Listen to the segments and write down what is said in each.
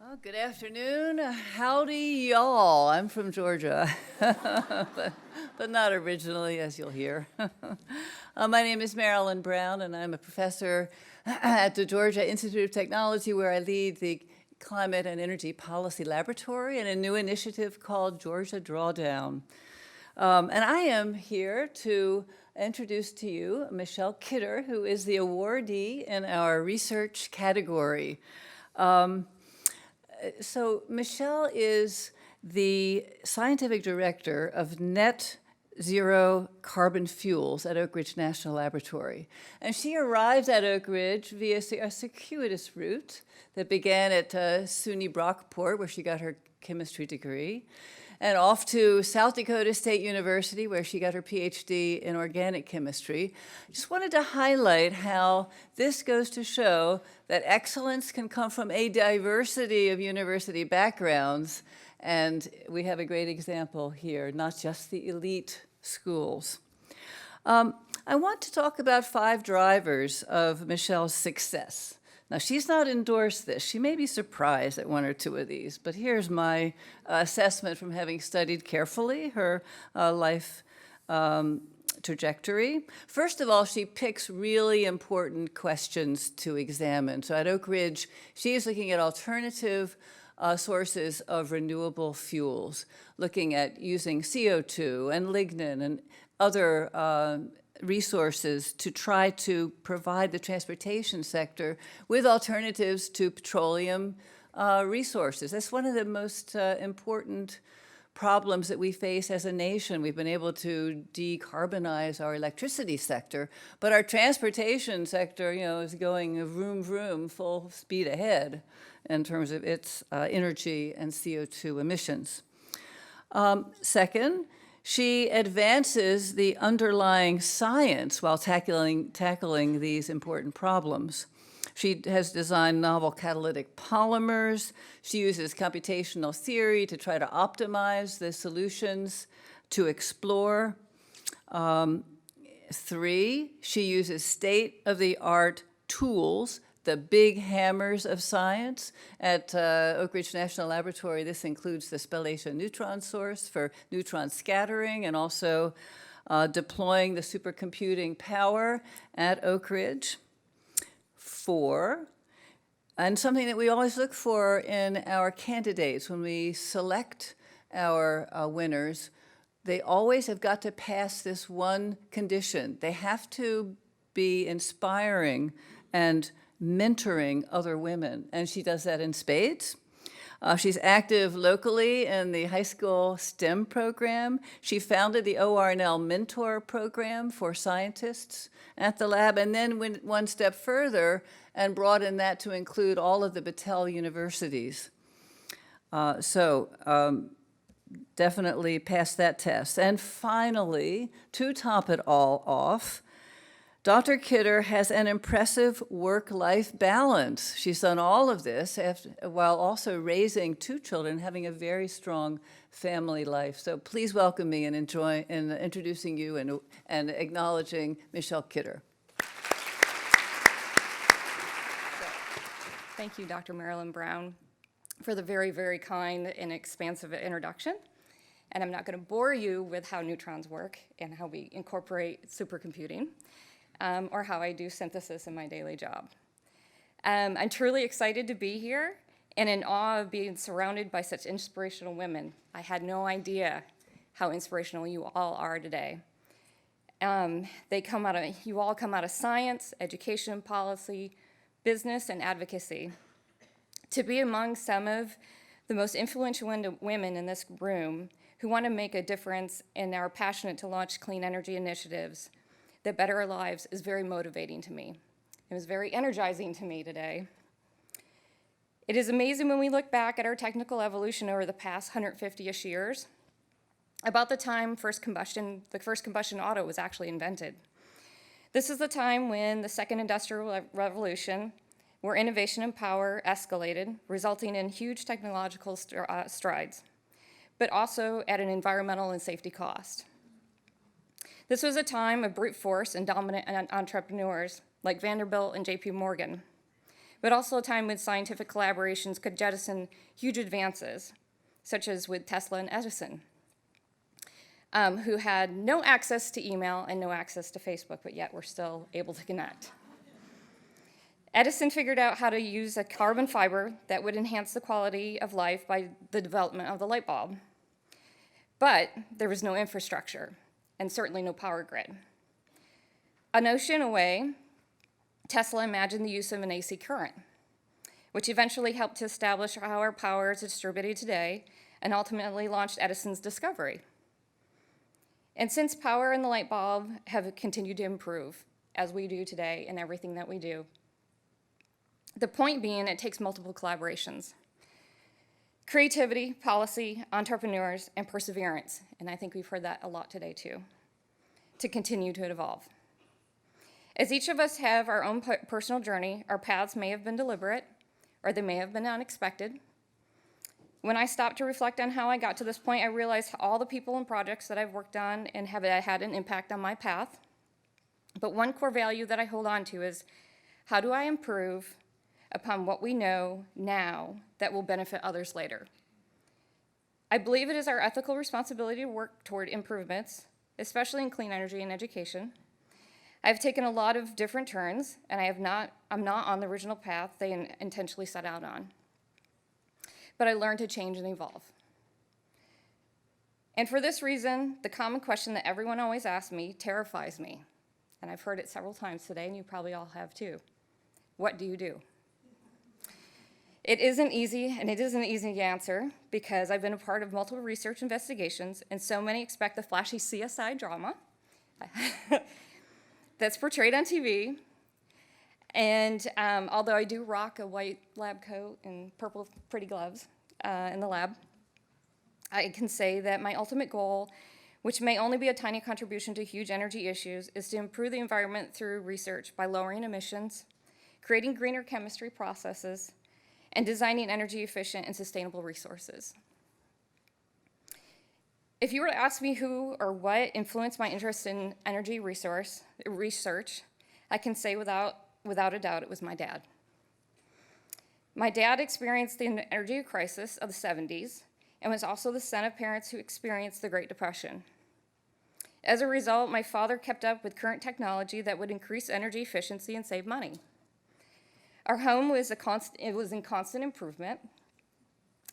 Well, good afternoon. Howdy, y'all. I'm from Georgia, but not originally, as you'll hear. My name is Marilyn Brown, and I'm a professor at the Georgia Institute of Technology, where I lead the Climate and Energy Policy Laboratory and a new initiative called Georgia Drawdown. And I am here to introduce to you Michelle Kidder, who is the awardee in our research category. So Michelle is the scientific director of Net Zero Carbon Fuels at Oak Ridge National Laboratory. And she arrived at Oak Ridge via a circuitous route that began at SUNY Brockport, where she got her chemistry degree, and off to South Dakota State University, where she got her PhD in organic chemistry. I just wanted to highlight how this goes to show that excellence can come from a diversity of university backgrounds, and we have a great example here, not just the elite schools. I want to talk about 5 drivers of Michelle's success. Now, she's not endorsed this. She may be surprised at 1 or 2 of these, but here's my assessment from having studied carefully her life trajectory. First of all, she picks really important questions to examine. So at Oak Ridge, she is looking at alternative sources of renewable fuels, looking at using CO2 and lignin and other resources to try to provide the transportation sector with alternatives to petroleum resources. That's one of the most important problems that we face as a nation. We've been able to decarbonize our electricity sector, but our transportation sector, is going vroom, vroom, full speed ahead in terms of its energy and CO2 emissions. Second, she advances the underlying science while tackling these important problems. She has designed novel catalytic polymers. She uses computational theory to try to optimize the solutions to explore. 3, she uses state-of-the-art tools, the big hammers of science. At Oak Ridge National Laboratory, this includes the spallation neutron source for neutron scattering and also deploying the supercomputing power at Oak Ridge. 4, and something that we always look for in our candidates when we select our winners, they always have got to pass this one condition. They have to be inspiring and mentoring other women, and she does that in spades. She's active locally in the high school STEM program. She founded the ORNL Mentor Program for scientists at the lab, and then went one step further and broadened that to include all of the Battelle universities. Definitely passed that test. And finally, to top it all off, Dr. Kidder has an impressive work-life balance. She's done all of this while also raising 2 children, having a very strong family life. So please welcome me and enjoy in introducing you and acknowledging Michelle Kidder. Thank you, Dr. Marilyn Brown, for the very, very kind and expansive introduction. And I'm not going to bore you with how neutrons work and how we incorporate supercomputing. Or how I do synthesis in my daily job. I'm truly excited to be here and in awe of being surrounded by such inspirational women. I had no idea how inspirational you all are today. You all come out of science, education, policy, business, and advocacy. To be among some of the most influential women in this room who want to make a difference and are passionate to launch clean energy initiatives that better our lives is very motivating to me. It was very energizing to me today. It is amazing when we look back at our technical evolution over the past 150-ish years, about the time the first combustion auto was actually invented. This is the time when the second industrial revolution, where innovation and power escalated, resulting in huge technological strides, but also at an environmental and safety cost. This was a time of brute force and dominant entrepreneurs like Vanderbilt and JP Morgan, but also a time when scientific collaborations could jettison huge advances, such as with Tesla and Edison, who had no access to email and no access to Facebook, but yet were still able to connect. Edison figured out how to use a carbon fiber that would enhance the quality of life by the development of the light bulb. But there was no infrastructure, and certainly no power grid. An ocean away, Tesla imagined the use of an AC current, which eventually helped to establish how our power is distributed today and ultimately launched Edison's discovery. And since power and the light bulb have continued to improve, as we do today in everything that we do, the point being, it takes multiple collaborations. Creativity, policy, entrepreneurs, and perseverance, and I think we've heard that a lot today too, to continue to evolve. As each of us have our own personal journey, our paths may have been deliberate, or they may have been unexpected. When I stopped to reflect on how I got to this point, I realized all the people and projects that I've worked on and have had an impact on my path. But one core value that I hold on to is, how do I improve upon what we know now that will benefit others later? I believe it is our ethical responsibility to work toward improvements, especially in clean energy and education. I've taken a lot of different turns, and I'm not on the original path they intentionally set out on. But I learned to change and evolve. And for this reason, the common question that everyone always asks me terrifies me. And I've heard it several times today, and you probably all have too. What do you do? It isn't easy, and it isn't an easy answer, because I've been a part of multiple research investigations, and so many expect the flashy CSI drama that's portrayed on TV. And although I do rock a white lab coat and purple pretty gloves in the lab, I can say that my ultimate goal, which may only be a tiny contribution to huge energy issues, is to improve the environment through research by lowering emissions, creating greener chemistry processes, and designing energy efficient and sustainable resources. If you were to ask me who or what influenced my interest in energy research, I can say without a doubt it was my dad. My dad experienced the energy crisis of the 70s and was also the son of parents who experienced the Great Depression. As a result, my father kept up with current technology that would increase energy efficiency and save money. Our home was in constant improvement,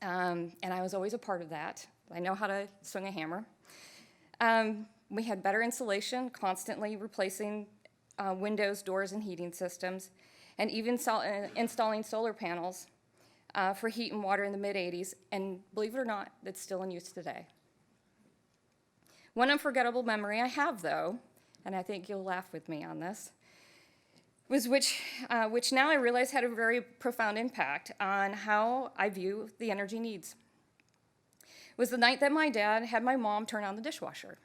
and I was always a part of that. I know how to swing a hammer. We had better insulation, constantly replacing windows, doors, and heating systems, and even installing solar panels for heat and water in the mid-'80s, and believe it or not, it's still in use today. One unforgettable memory I have, though, and I think you'll laugh with me on this, was which now I realize had a very profound impact on how I view the energy needs. It was the night that my dad had my mom turn on the dishwasher.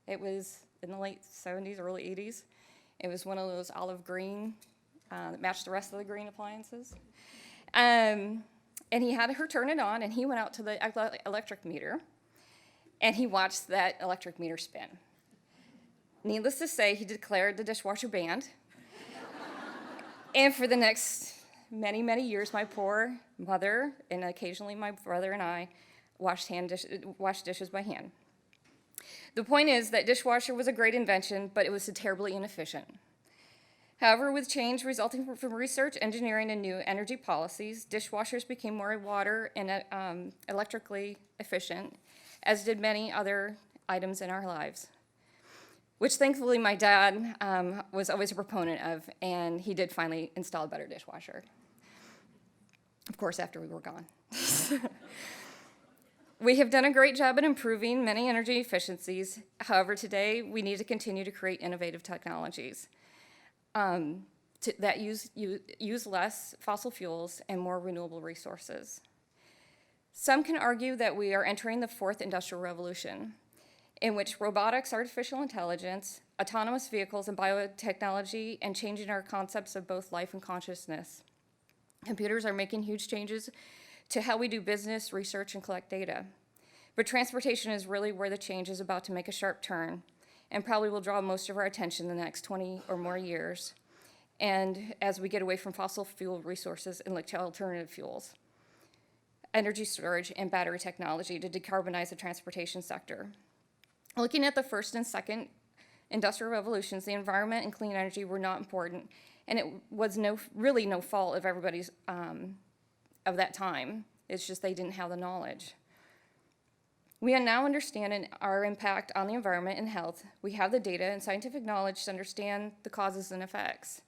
It was in the late 70s, early 80s. It was one of those olive green that matched the rest of the green appliances. And he had her turn it on, and he went out to the electric meter, and he watched that electric meter spin. Needless to say, he declared the dishwasher banned. And for the next many, many years, my poor mother, and occasionally my brother and I, washed dishes by hand. The point is that dishwasher was a great invention, but it was terribly inefficient. However, with change resulting from research, engineering, and new energy policies, dishwashers became more water and electrically efficient, as did many other items in our lives, which thankfully my dad was always a proponent of, and he did finally install a better dishwasher. Of course, after we were gone. We have done a great job at improving many energy efficiencies. However, today we need to continue to create innovative technologies that use less fossil fuels and more renewable resources. Some can argue that we are entering the fourth industrial revolution, in which robotics, artificial intelligence, autonomous vehicles, and biotechnology, and changing our concepts of both life and consciousness. Computers are making huge changes to how we do business, research, and collect data. But transportation is really where the change is about to make a sharp turn, and probably will draw most of our attention in the next 20 or more years. and as we get away from fossil fuel resources and look to alternative fuels, energy storage, and battery technology to decarbonize the transportation sector. Looking at the first and second industrial revolutions, the environment and clean energy were not important, and it was really no fault of everybody's of that time. It's just they didn't have the knowledge. We now understand our impact on the environment and health. We have the data and scientific knowledge to understand the causes and effects.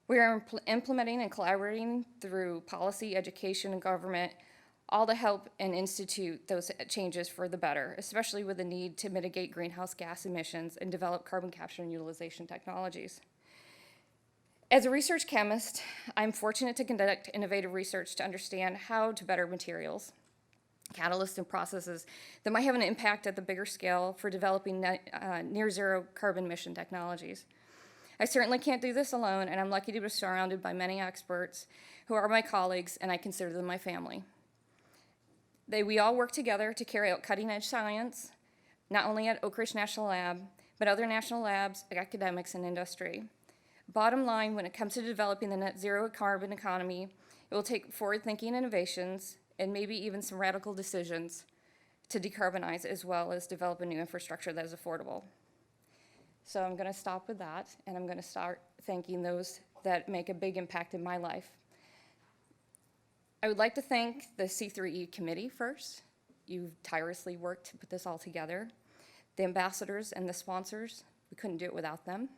We are implementing and collaborating through policy, education, and government, all to help and institute those changes for the better, especially with the need to mitigate greenhouse gas emissions and develop carbon capture and utilization technologies. As a research chemist, I'm fortunate to conduct innovative research to understand how to better materials, catalysts, and processes that might have an impact at the bigger scale for developing near zero carbon emission technologies. I certainly can't do this alone, and I'm lucky to be surrounded by many experts who are my colleagues, and I consider them my family. We all work together to carry out cutting-edge science, not only at Oak Ridge National Lab, but other national labs, academics, and industry. Bottom line, when it comes to developing the net zero carbon economy, it will take forward-thinking innovations and maybe even some radical decisions to decarbonize, as well as develop a new infrastructure that is affordable. So I'm going to stop with that, and I'm going to start thanking those that make a big impact in my life. I would like to thank the C3E committee first. You've tirelessly worked to put this all together. The ambassadors and the sponsors, we couldn't do it without them.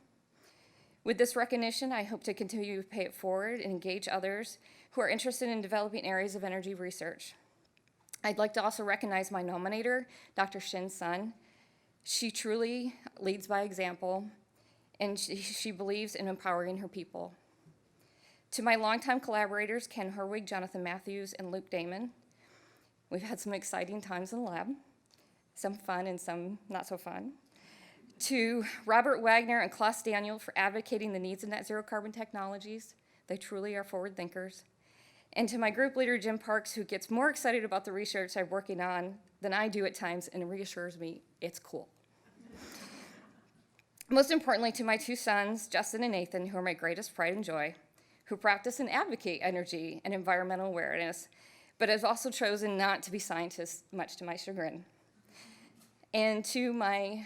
With this recognition, I hope to continue to pay it forward and engage others who are interested in developing areas of energy research. I'd like to also recognize my nominator, Dr. Shin Sun. She truly leads by example, and she believes in empowering her people. To my longtime collaborators, Ken Herwig, Jonathan Matthews, and Luke Damon, we've had some exciting times in the lab, some fun and some not so fun. To Robert Wagner and Klaus Daniel for advocating the needs of net zero carbon technologies. They truly are forward thinkers. And to my group leader, Jim Parks, who gets more excited about the research I'm working on than I do at times and reassures me it's cool. Most importantly, to my two sons, Justin and Nathan, who are my greatest pride and joy, who practice and advocate energy and environmental awareness, but have also chosen not to be scientists, much to my chagrin. And to my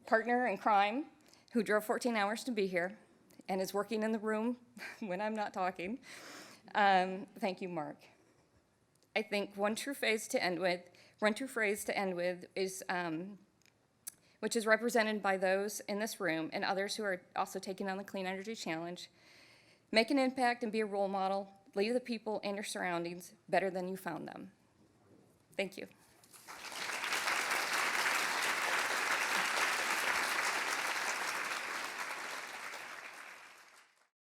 partner in crime, who drove 14 hours to be here and is working in the room when I'm not talking, thank you, Mark. I think one true phrase to end with is, which is represented by those in this room and others who are also taking on the Clean Energy Challenge. Make an impact and be a role model. Leave the people and your surroundings better than you found them. Thank you.